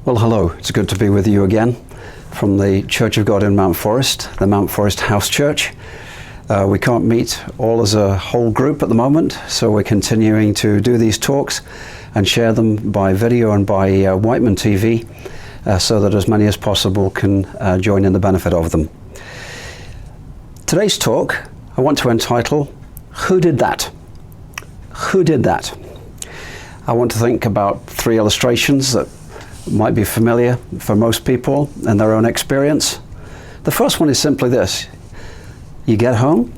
Well, hello. It's good to be with you again from the Church of God in Mount Forest, the Mount Forest House Church. We can't meet all as a whole group at the moment, so we're continuing to do these talks and share them by video and by Wightman TV so that as many as possible can join in the benefit of them. Today's talk I want to entitle, Who Did That? Who did that? I want to think about three illustrations that might be familiar for most people in their own experience. The first one is simply this. You get home,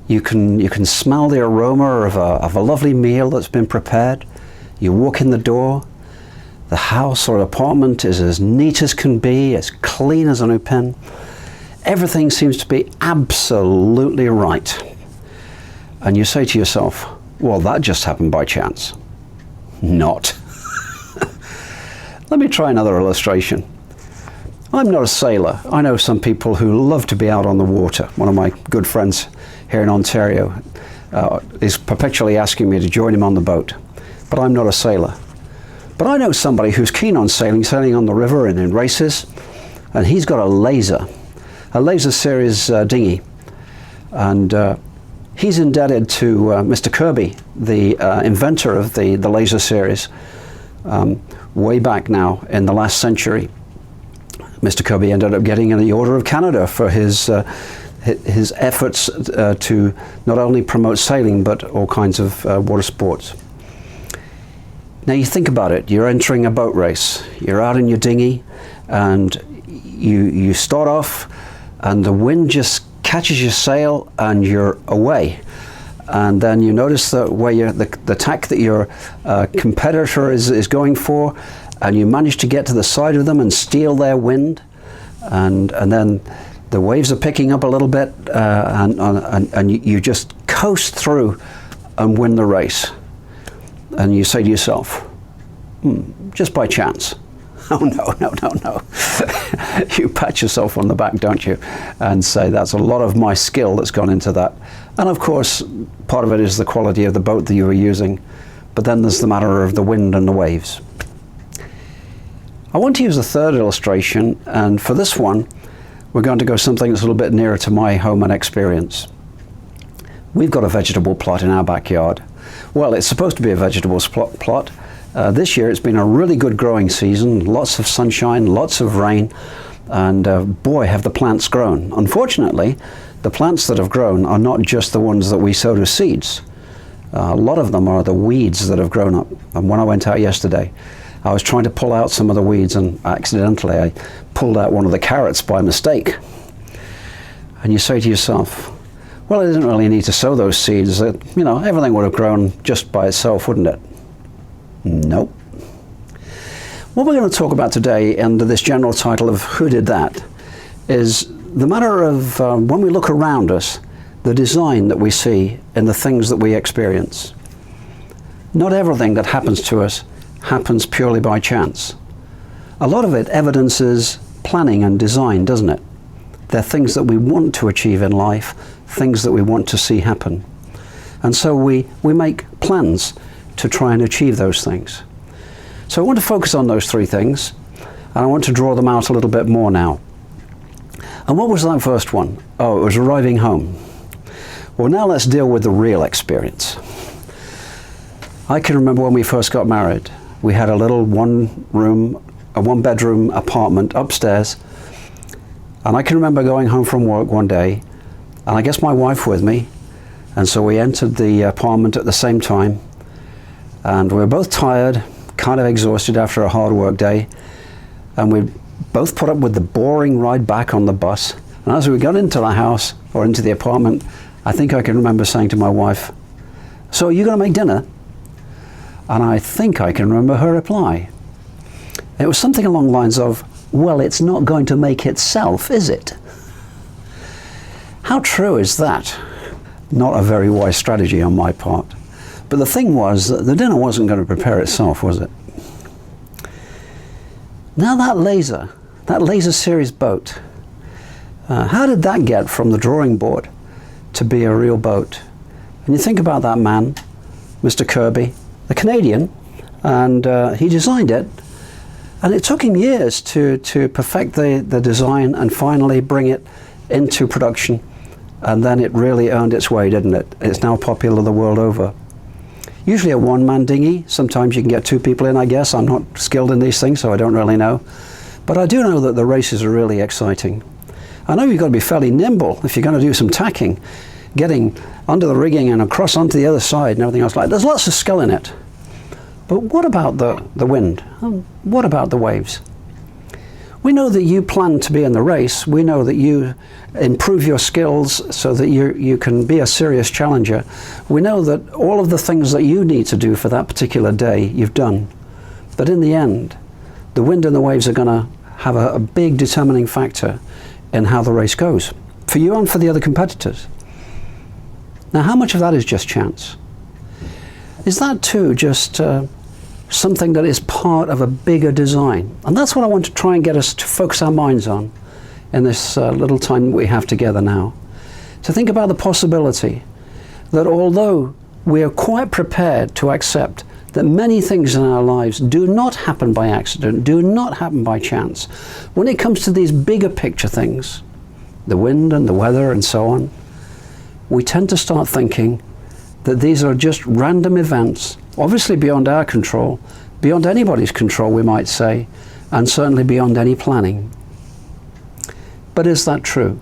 you can smell the aroma of a lovely meal that's been prepared. You walk in the door, the house or apartment is as neat as can be, as clean as a new pin. Everything seems to be absolutely right. And you say to yourself, well, that just happened by chance. Not. Let me try another illustration. I'm not a sailor. I know some people who love to be out on the water. One of my good friends here in Ontario is perpetually asking me to join him on the boat. But I'm not a sailor. But I know somebody who's keen on sailing on the river and in races, and he's got a laser series dinghy. And he's indebted to Mr. Kirby, the inventor of the laser series. Way back now in the last century, Mr. Kirby ended up getting the Order of Canada for his efforts to not only promote sailing but all kinds of water sports. Now you think about it, you're entering a boat race, you're out in your dinghy and you start off and the wind just catches your sail and you're away. And then you notice that where the tack that your competitor is going for, and you manage to get to the side of them and steal their wind, and then the waves are picking up a little bit, and you just coast through and win the race. And you say to yourself, just by chance. Oh, no. You pat yourself on the back, don't you? And say, that's a lot of my skill that's gone into that. And of course, part of it is the quality of the boat that you were using. But then there's the matter of the wind and the waves. I want to use a third illustration. And for this one, we're going to go something that's a little bit nearer to my home and experience. We've got a vegetable plot in our backyard. Well, it's supposed to be a vegetable plot. This year it's been a really good growing season, lots of sunshine, lots of rain, and boy have the plants grown. Unfortunately, the plants that have grown are not just the ones that we sowed as seeds. A lot of them are the weeds that have grown up. And when I went out yesterday, I was trying to pull out some of the weeds and accidentally I pulled out one of the carrots by mistake. And you say to yourself, well, I didn't really need to sow those seeds. Everything would have grown just by itself, wouldn't it? Nope. What we're going to talk about today under this general title of Who Did That is the matter of when we look around us, the design that we see in the things that we experience. Not everything that happens to us happens purely by chance. A lot of it evidences planning and design, doesn't it? They're things that we want to achieve in life, things that we want to see happen. And so we make plans to try and achieve those things. So I want to focus on those three things, and I want to draw them out a little bit more now. And what was that first one? Oh, it was arriving home. Well, now let's deal with the real experience. I can remember when we first got married, we had a little one-bedroom apartment upstairs, and I can remember going home from work one day, and I guess my wife with me, and so we entered the apartment at the same time. And we were both tired, kind of exhausted after a hard work day. And we both put up with the boring ride back on the bus. And as we got into the house, or into the apartment, I think I can remember saying to my wife, so are you going to make dinner? And I think I can remember her reply. It was something along the lines of, well, it's not going to make itself, is it? How true is that? Not a very wise strategy on my part. But the thing was that the dinner wasn't going to prepare itself, was it? Now that laser series boat, how did that get from the drawing board to be a real boat? And you think about that man, Mr. Kirby, the Canadian, and he designed it, And it took him years to perfect the design and finally bring it into production. And then it really earned its way, didn't it? It's now popular the world over. Usually a one-man dinghy. Sometimes you can get 2 people in, I guess. I'm not skilled in these things, so I don't really know. But I do know that the races are really exciting. I know you've got to be fairly nimble if you're going to do some tacking, getting under the rigging and across onto the other side and everything else like that. There's lots of skill in it. But what about the wind? What about the waves? We know that you plan to be in the race. We know that you improve your skills so that you can be a serious challenger. We know that all of the things that you need to do for that particular day, you've done. But in the end, the wind and the waves are going to have a big determining factor in how the race goes, for you and for the other competitors. Now, how much of that is just chance? Is that too just something that is part of a bigger design? And that's what I want to try and get us to focus our minds on in this little time that we have together now. To think about the possibility that although we are quite prepared to accept that many things in our lives do not happen by accident, do not happen by chance, when it comes to these bigger picture things, the wind and the weather and so on, we tend to start thinking that these are just random events, obviously beyond our control, beyond anybody's control, we might say, and certainly beyond any planning. But is that true?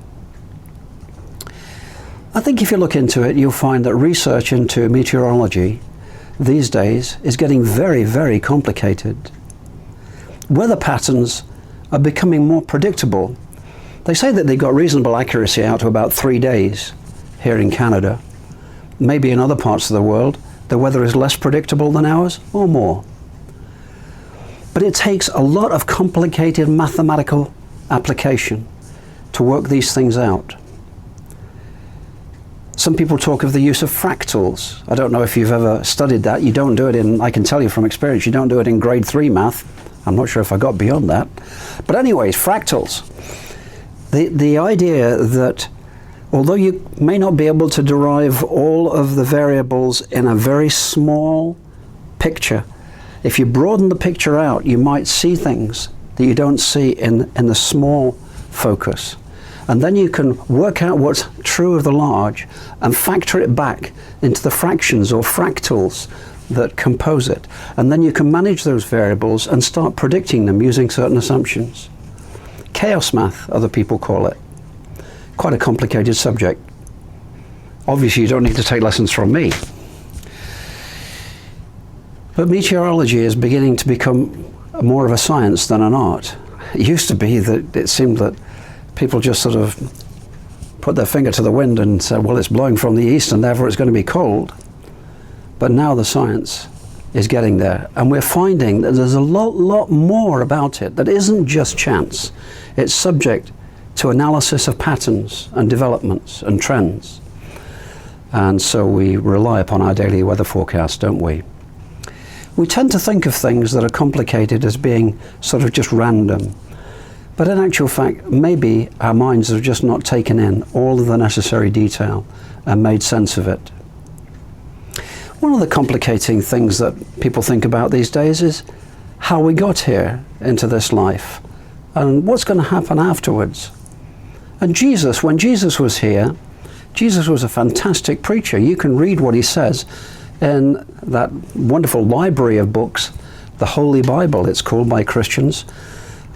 I think if you look into it, you'll find that research into meteorology these days is getting very, very complicated. Weather patterns are becoming more predictable. They say that they've got reasonable accuracy out to about 3 days here in Canada. Maybe in other parts of the world, the weather is less predictable than ours, or more. But it takes a lot of complicated mathematical application to work these things out. Some people talk of the use of fractals. I don't know if you've ever studied that. You don't do it in, I can tell you from experience, you don't do it in grade 3 math. I'm not sure if I got beyond that. But anyways, fractals. The idea that although you may not be able to derive all of the variables in a very small picture, if you broaden the picture out, you might see things that you don't see in the small focus. And then you can work out what's true of the large and factor it back into the fractions or fractals that compose it. And then you can manage those variables and start predicting them using certain assumptions. Chaos math, other people call it. Quite a complicated subject. Obviously, you don't need to take lessons from me. But meteorology is beginning to become more of a science than an art. It used to be that it seemed that people just sort of put their finger to the wind and said, well, it's blowing from the east and therefore it's going to be cold. But now the science is getting there. And we're finding that there's a lot more about it that isn't just chance. It's subject to analysis of patterns and developments and trends. And so we rely upon our daily weather forecast, don't we? We tend to think of things that are complicated as being sort of just random. But in actual fact, maybe our minds have just not taken in all of the necessary detail and made sense of it. One of the complicating things that people think about these days is how we got here into this life and what's going to happen afterwards. And Jesus, when Jesus was here, Jesus was a fantastic preacher. You can read what he says in that wonderful library of books, the Holy Bible, it's called by Christians.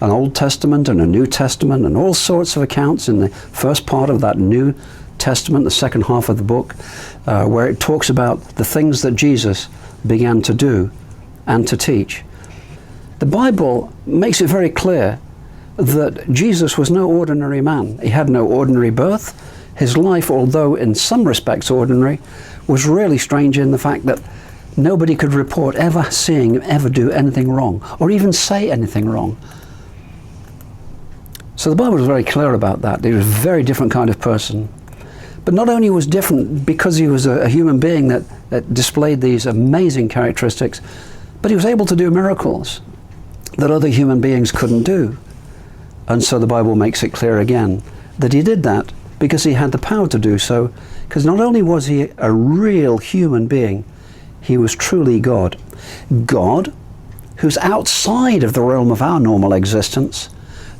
An Old Testament and a New Testament and all sorts of accounts in the first part of that New Testament, the second half of the book, where it talks about the things that Jesus began to do and to teach. The Bible makes it very clear that Jesus was no ordinary man. He had no ordinary birth. His life, although in some respects ordinary, was really strange in the fact that nobody could report ever seeing him ever do anything wrong or even say anything wrong. So the Bible is very clear about that. He was a very different kind of person. But not only was different because he was a human being that displayed these amazing characteristics, but he was able to do miracles that other human beings couldn't do. And so the Bible makes it clear again that he did that because he had the power to do so, because not only was he a real human being, he was truly God. God who's outside of the realm of our normal existence,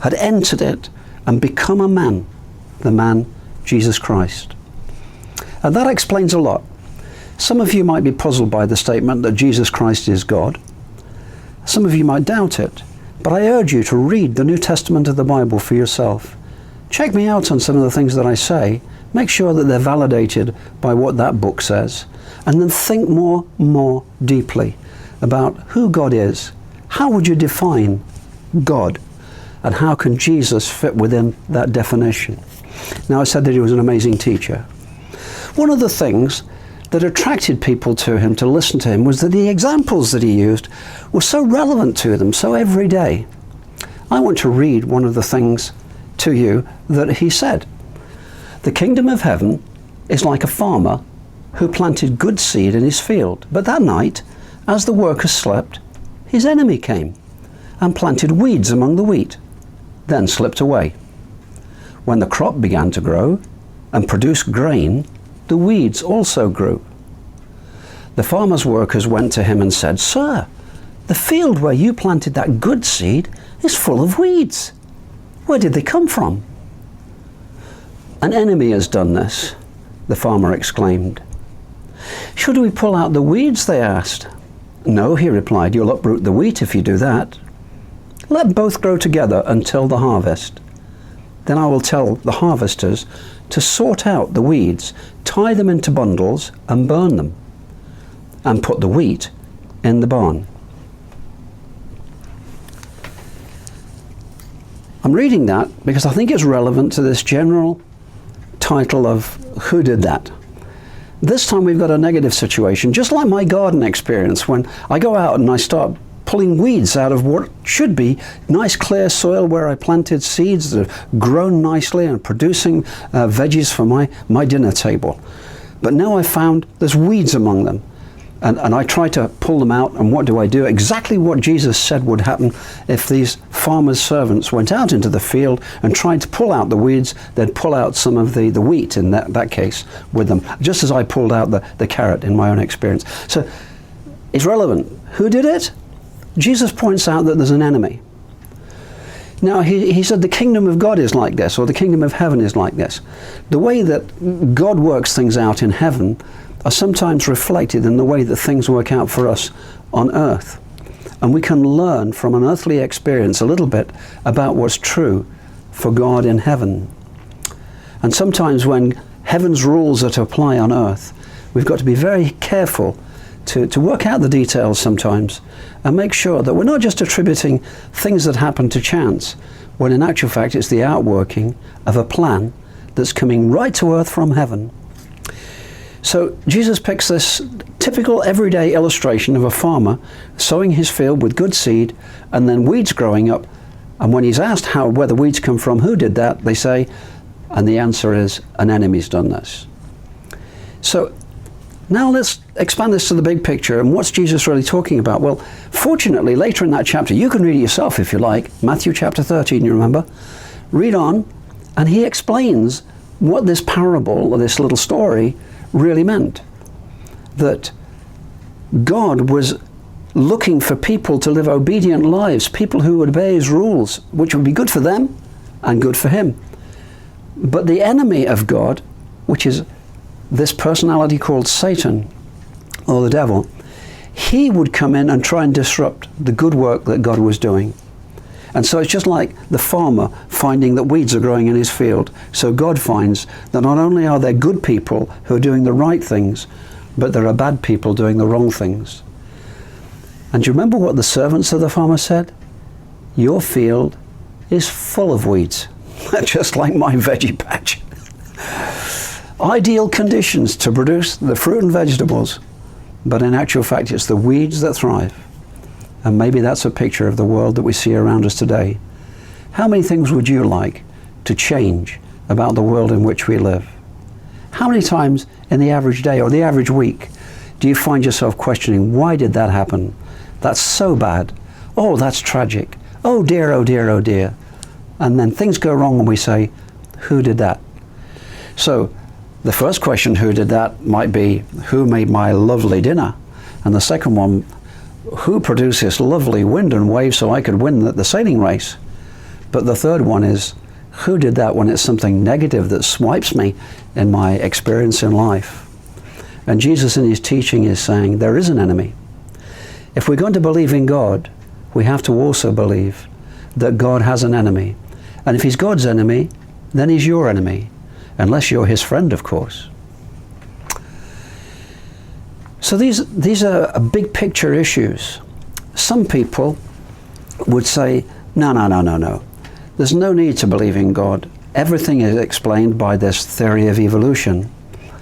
had entered it and become a man, the man Jesus Christ. And that explains a lot. Some of you might be puzzled by the statement that Jesus Christ is God. Some of you might doubt it, but I urge you to read the New Testament of the Bible for yourself. Check me out on some of the things that I say. Make sure that they're validated by what that book says. And then think more deeply about who God is. How would you define God? And how can Jesus fit within that definition? Now, I said that he was an amazing teacher. One of the things that attracted people to him, to listen to him, was that the examples that he used were so relevant to them, so everyday. I want to read one of the things to you that he said. The kingdom of heaven is like a farmer who planted good seed in his field. But that night, as the workers slept, his enemy came and planted weeds among the wheat, then slipped away. When the crop began to grow and produce grain, the weeds also grew. The farmer's workers went to him and said, "Sir, the field where you planted that good seed is full of weeds. Where did they come from?" "An enemy has done this," the farmer exclaimed. "Should we pull out the weeds?" they asked. "No," he replied, "you'll uproot the wheat if you do that. Let both grow together until the harvest. Then I will tell the harvesters to sort out the weeds, tie them into bundles and burn them, and put the wheat in the barn." I'm reading that because I think it's relevant to this general title of Who Did That? This time we've got a negative situation, just like my garden experience when I go out and I start pulling weeds out of what should be nice clear soil where I planted seeds that have grown nicely and producing veggies for my dinner table. But now I found there's weeds among them. And I try to pull them out, and what do? Exactly what Jesus said would happen if these farmers' servants went out into the field and tried to pull out the weeds. They'd pull out some of the wheat in that case with them, just as I pulled out the carrot in my own experience. So it's relevant. Who did it? Jesus points out that there's an enemy. Now, he said the kingdom of God is like this, or the kingdom of heaven is like this. The way that God works things out in heaven are sometimes reflected in the way that things work out for us on earth. And we can learn from an earthly experience a little bit about what's true for God in heaven. And sometimes when heaven's rules are to apply on earth, we've got to be very careful to work out the details sometimes and make sure that we're not just attributing things that happen to chance, when in actual fact it's the outworking of a plan that's coming right to earth from heaven. So Jesus picks this typical everyday illustration of a farmer sowing his field with good seed and then weeds growing up. And when he's asked where the weeds come from, who did that, they say, and the answer is, an enemy's done this. So now let's expand this to the big picture. And what's Jesus really talking about? Well, fortunately, later in that chapter, you can read it yourself if you like, Matthew chapter 13, you remember? Read on, and he explains what this parable, or this little story, really meant. That God was looking for people to live obedient lives, people who would obey his rules, which would be good for them and good for him. But the enemy of God, which is this personality called Satan, or the devil, he would come in and try and disrupt the good work that God was doing. And so it's just like the farmer finding that weeds are growing in his field. So God finds that not only are there good people who are doing the right things, but there are bad people doing the wrong things. And do you remember what the servants of the farmer said? "Your field is full of weeds," just like my veggie patch. Ideal conditions to produce the fruit and vegetables, but in actual fact it's the weeds that thrive. And maybe that's a picture of the world that we see around us today. How many things would you like to change about the world in which we live? How many times in the average day or the average week do you find yourself questioning, why did that happen? That's so bad. Oh, that's tragic. Oh dear, oh dear, oh dear. And then things go wrong and we say, who did that? So the first question, who did that, might be, who made my lovely dinner? And the second one who produced this lovely wind and wave so I could win the sailing race? But the third one is, who did that when it's something negative that swipes me in my experience in life? And Jesus in his teaching is saying there is an enemy. If we're going to believe in God, we have to also believe that God has an enemy. And if he's God's enemy, then he's your enemy, unless you're his friend, of course. So these are big picture issues. Some people would say, no. There's no need to believe in God. Everything is explained by this theory of evolution.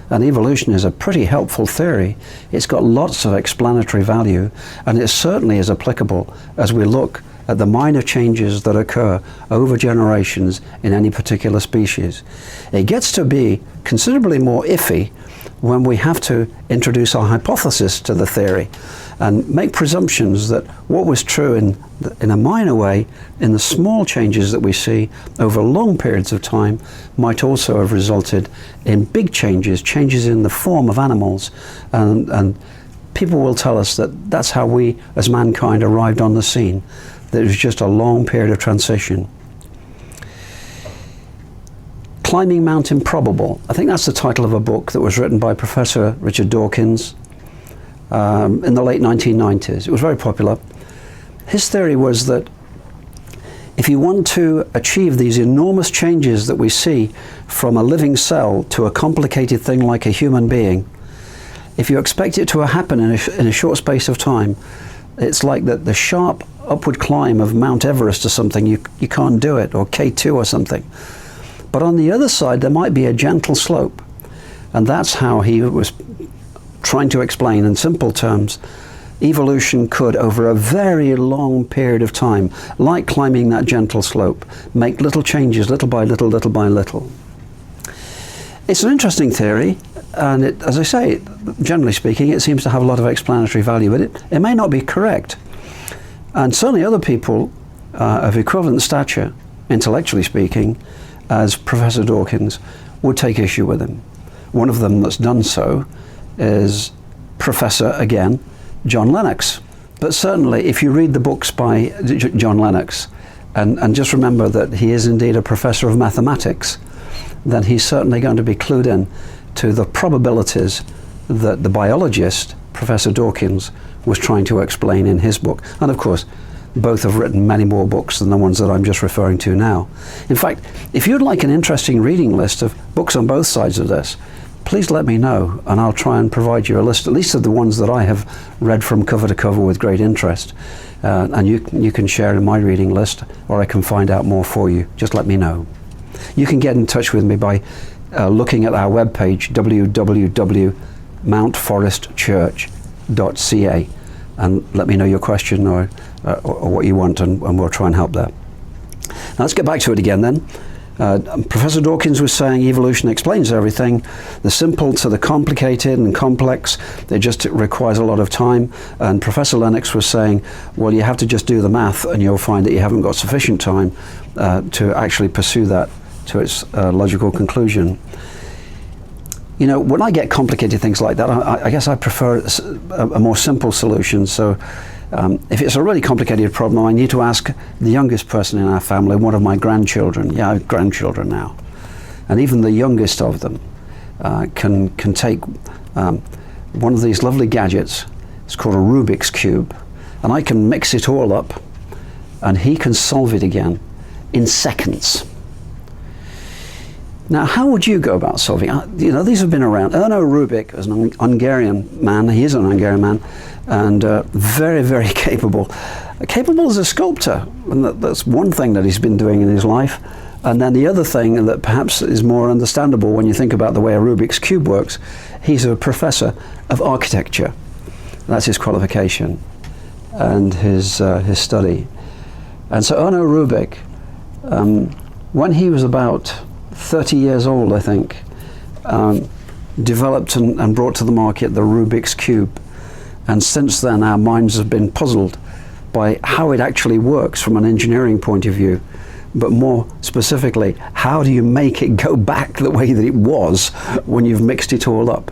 And evolution is a pretty helpful theory. It's got lots of explanatory value, and it certainly is applicable as we look at the minor changes that occur over generations in any particular species. It gets to be considerably more iffy when we have to introduce our hypothesis to the theory and make presumptions that what was true in a minor way, in the small changes that we see over long periods of time, might also have resulted in big changes in the form of animals. And people will tell us that that's how we as mankind arrived on the scene, that it was just a long period of transition. Climbing Mount Improbable. I think that's the title of a book that was written by Professor Richard Dawkins in the late 1990s. It was very popular. His theory was that if you want to achieve these enormous changes that we see from a living cell to a complicated thing like a human being, if you expect it to happen in a short space of time, it's like the sharp upward climb of Mount Everest or something. You can't do it, or K2 or something. But on the other side, there might be a gentle slope. And that's how he was trying to explain in simple terms, evolution could, over a very long period of time, like climbing that gentle slope, make little changes, little by little, little by little. It's an interesting theory, and as I say, generally speaking, it seems to have a lot of explanatory value, but it may not be correct. And certainly other people of equivalent stature, intellectually speaking, as Professor Dawkins, would take issue with him. One of them that's done so is Professor, again, John Lennox. But certainly if you read the books by John Lennox, and just remember that he is indeed a professor of mathematics, then he's certainly going to be clued in to the probabilities that the biologist, Professor Dawkins, was trying to explain in his book. And of course, both have written many more books than the ones that I'm just referring to now. In fact, if you'd like an interesting reading list of books on both sides of this, please let me know, and I'll try and provide you a list, at least of the ones that I have read from cover to cover with great interest. And you can share in my reading list, or I can find out more for you. Just let me know. You can get in touch with me by looking at our webpage, www.mountforestchurch.ca, and let me know your question or what you want, and we'll try and help there. Now let's get back to it again then. Professor Dawkins was saying evolution explains everything, the simple to the complicated and complex. It requires a lot of time. And Professor Lennox was saying, well, you have to just do the math and you'll find that you haven't got sufficient time to actually pursue that to its logical conclusion. You know, when I get complicated things like that, I guess I prefer a more simple solution. So if it's a really complicated problem, I need to ask the youngest person in our family, one of my grandchildren. Yeah, I have grandchildren now. And even the youngest of them can take one of these lovely gadgets. It's called a Rubik's Cube. And I can mix it all up, and he can solve it again in seconds. Now, how would you go about solving? You know, these have been around. Erno Rubik is an Hungarian man. He is an Hungarian man, and very, very capable. Capable as a sculptor, and that's one thing that he's been doing in his life. And then the other thing that perhaps is more understandable when you think about the way a Rubik's Cube works, he's a professor of architecture. That's his qualification and his study. And so Erno Rubik, when he was about 30 years old, I think, developed and brought to the market the Rubik's Cube. And since then, our minds have been puzzled by how it actually works from an engineering point of view. But more specifically, how do you make it go back the way that it was when you've mixed it all up?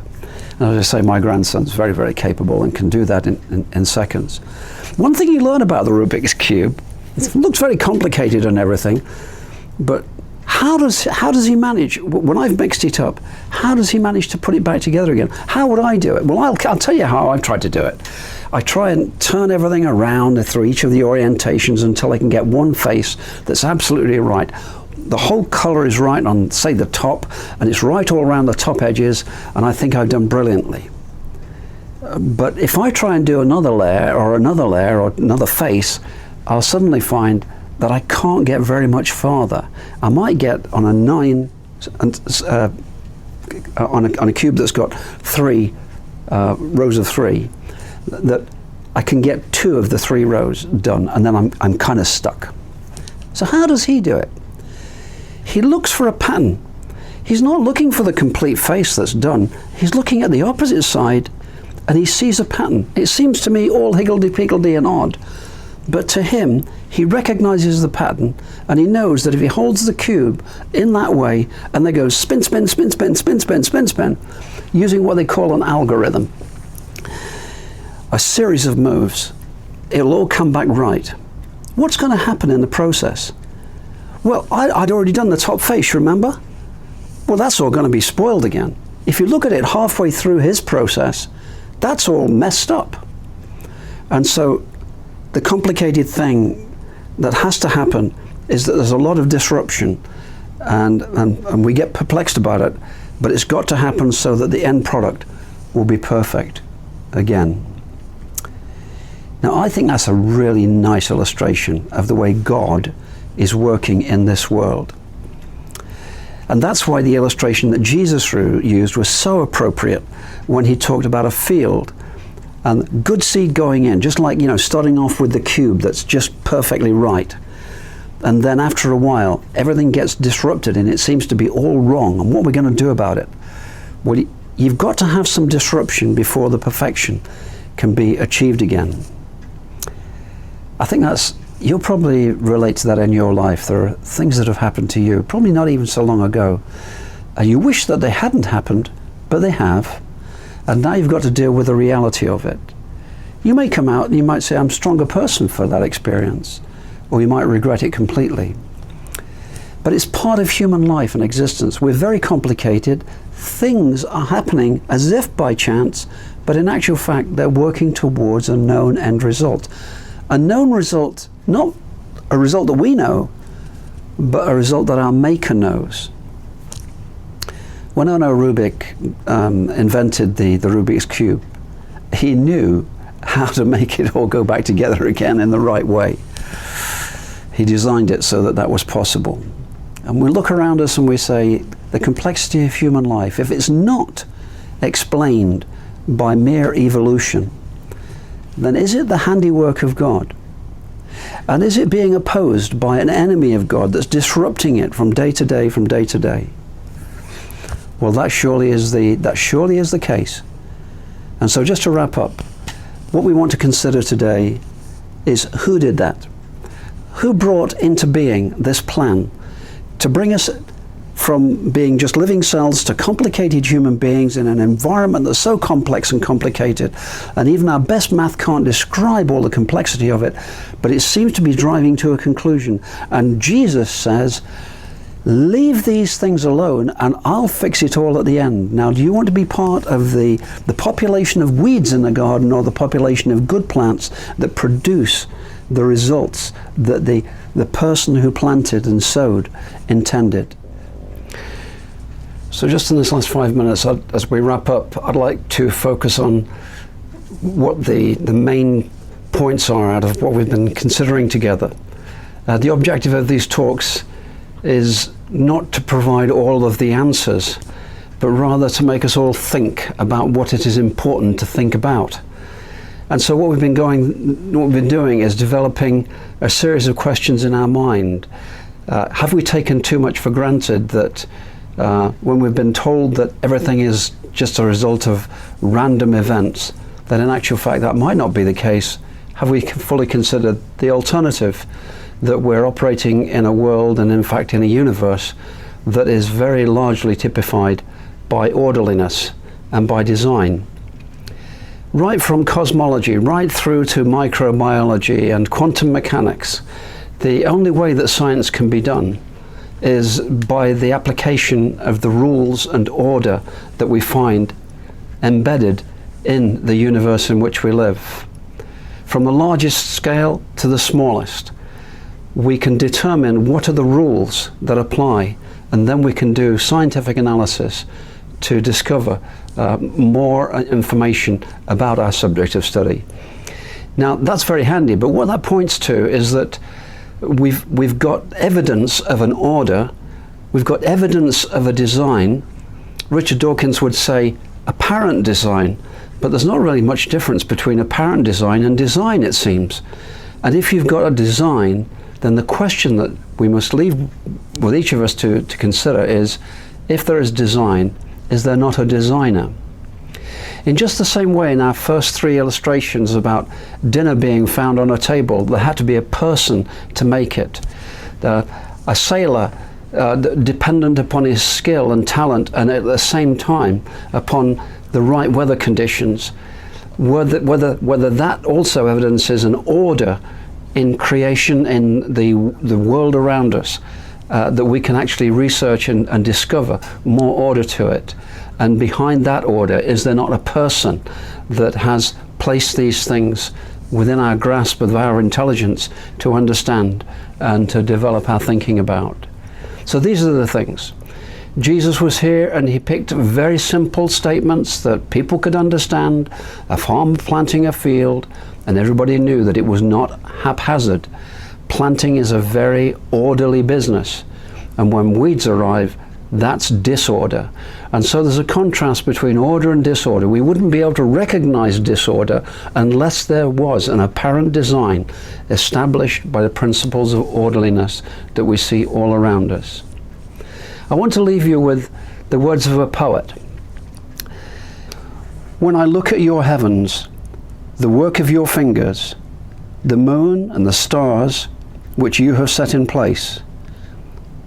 And as I say, my grandson's very, very capable and can do that in seconds. One thing you learn about the Rubik's Cube, it looks very complicated and everything, but how does he manage, when I've mixed it up, how does he manage to put it back together again? How would I do it? Well, I'll tell you how I've tried to do it. I try and turn everything around through each of the orientations until I can get one face that's absolutely right. The whole color is right on, say, the top, and it's right all around the top edges, and I think I've done brilliantly. But if I try and do another layer or another face, I'll suddenly find that I can't get very much farther. I might get on a 9, on a cube that's got 3 rows of 3, that I can get 2 of the 3 rows done, and then I'm kind of stuck. So how does he do it? He looks for a pattern. He's not looking for the complete face that's done. He's looking at the opposite side, and he sees a pattern. It seems to me all higgledy-piggledy and odd, but to him, he recognizes the pattern, and he knows that if he holds the cube in that way, and they go spin, spin, spin, spin, spin, spin, spin, spin, using what they call an algorithm, a series of moves, it'll all come back right. What's going to happen in the process? Well, I'd already done the top face, remember? Well, that's all going to be spoiled again. If you look at it halfway through his process, that's all messed up. And so the complicated thing that has to happen is that there's a lot of disruption, and we get perplexed about it, but it's got to happen so that the end product will be perfect again. Now, I think that's a really nice illustration of the way God is working in this world. And that's why the illustration that Jesus used was so appropriate when he talked about a field and good seed going in, just like, starting off with the cube that's just perfectly right. And then after a while, everything gets disrupted and it seems to be all wrong. And what we're going to do about it? Well, you've got to have some disruption before the perfection can be achieved again. I think you'll probably relate to that in your life. There are things that have happened to you, probably not even so long ago, and you wish that they hadn't happened, but they have, and now you've got to deal with the reality of it. You may come out and you might say, I'm a stronger person for that experience, or you might regret it completely. But it's part of human life and existence. We're very complicated. Things are happening as if by chance, but in actual fact, they're working towards a known end result. A known result, not a result that we know, but a result that our Maker knows. When Ono Rubik invented the Rubik's Cube, he knew how to make it all go back together again in the right way. He designed it so that that was possible. And we look around us and we say, the complexity of human life, if it's not explained by mere evolution, then is it the handiwork of God? And is it being opposed by an enemy of God that's disrupting it from day to day, from day to day? Well, that surely is the case. And so just to wrap up, what we want to consider today is who did that? Who brought into being this plan to bring us from being just living cells to complicated human beings in an environment that's so complex and complicated, and even our best math can't describe all the complexity of it, but it seems to be driving to a conclusion. And Jesus says, leave these things alone and I'll fix it all at the end. Now, do you want to be part of the population of weeds in the garden, or the population of good plants that produce the results that the person who planted and sowed intended? So just in this last 5 minutes, as we wrap up, I'd like to focus on what the main points are out of what we've been considering together. The objective of these talks is not to provide all of the answers, but rather to make us all think about what it is important to think about. And so what we've been doing is developing a series of questions in our mind. Have we taken too much for granted that when we've been told that everything is just a result of random events, that in actual fact that might not be the case? Have we fully considered the alternative, that we're operating in a world, and in fact in a universe, that is very largely typified by orderliness, and by design. Right from cosmology, right through to microbiology and quantum mechanics, the only way that science can be done is by the application of the rules and order that we find embedded in the universe in which we live. From the largest scale to the smallest, we can determine what are the rules that apply, and then we can do scientific analysis to discover more information about our subject of study. Now, that's very handy, but what that points to is that we've got evidence of an order, we've got evidence of a design. Richard Dawkins would say apparent design, but there's not really much difference between apparent design and design, it seems. And if you've got a design, then the question that we must leave with each of us to consider is, if there is design, is there not a designer? In just the same way, in our first three illustrations about dinner being found on a table, there had to be a person to make it. A sailor dependent upon his skill and talent, and at the same time upon the right weather conditions, whether that also evidences an order in creation, in the world around us, that we can actually research and discover more order to it. And behind that order, is there not a person that has placed these things within our grasp of our intelligence to understand and to develop our thinking about? So these are the things. Jesus was here and he picked very simple statements that people could understand. A farmer planting a field, and everybody knew that it was not haphazard. Planting is a very orderly business, and when weeds arrive, that's disorder. And so there's a contrast between order and disorder. We wouldn't be able to recognize disorder unless there was an apparent design established by the principles of orderliness that we see all around us. I want to leave you with the words of a poet. When I look at your heavens, the work of your fingers, the moon and the stars which you have set in place,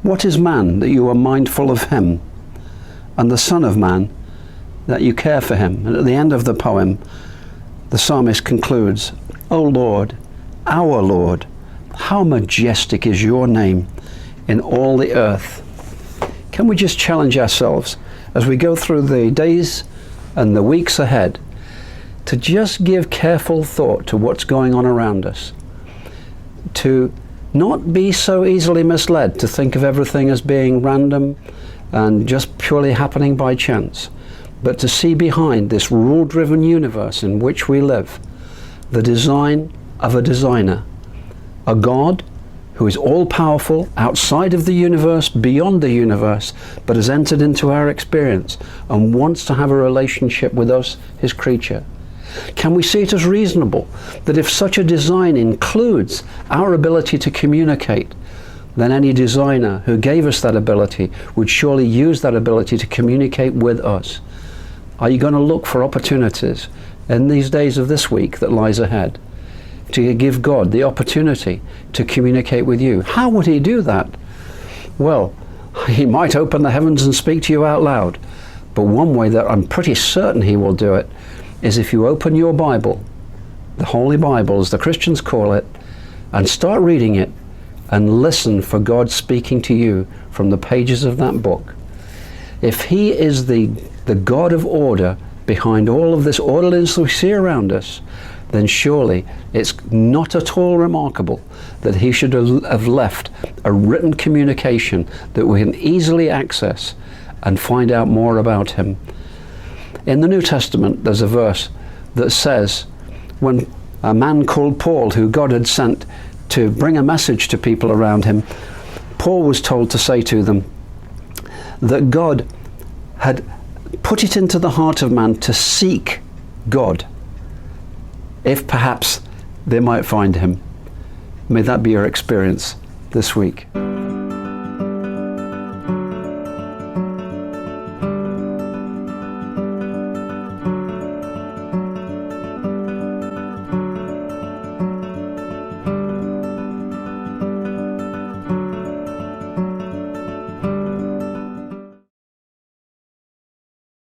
what is man that you are mindful of him, and the Son of Man that you care for him? And at the end of the poem, the psalmist concludes, O Lord, our Lord, how majestic is your name in all the earth. Can we just challenge ourselves as we go through the days and the weeks ahead to just give careful thought to what's going on around us, to not be so easily misled to think of everything as being random and just purely happening by chance, but to see behind this rule-driven universe in which we live the design of a designer, a God who is all-powerful, outside of the universe, beyond the universe, but has entered into our experience and wants to have a relationship with us, his creature. Can we see it as reasonable that if such a design includes our ability to communicate, then any designer who gave us that ability would surely use that ability to communicate with us? Are you going to look for opportunities in these days of this week that lies ahead to give God the opportunity to communicate with you? How would he do that? Well, he might open the heavens and speak to you out loud, but one way that I'm pretty certain he will do it is if you open your Bible, the Holy Bible as the Christians call it, and start reading it and listen for God speaking to you from the pages of that book. If he is the God of order behind all of this orderliness we see around us, then surely it's not at all remarkable that he should have left a written communication that we can easily access and find out more about him. In the New Testament, there's a verse that says, when a man called Paul, who God had sent to bring a message to people around him, Paul was told to say to them that God had put it into the heart of man to seek God, if perhaps they might find him. May that be your experience this week.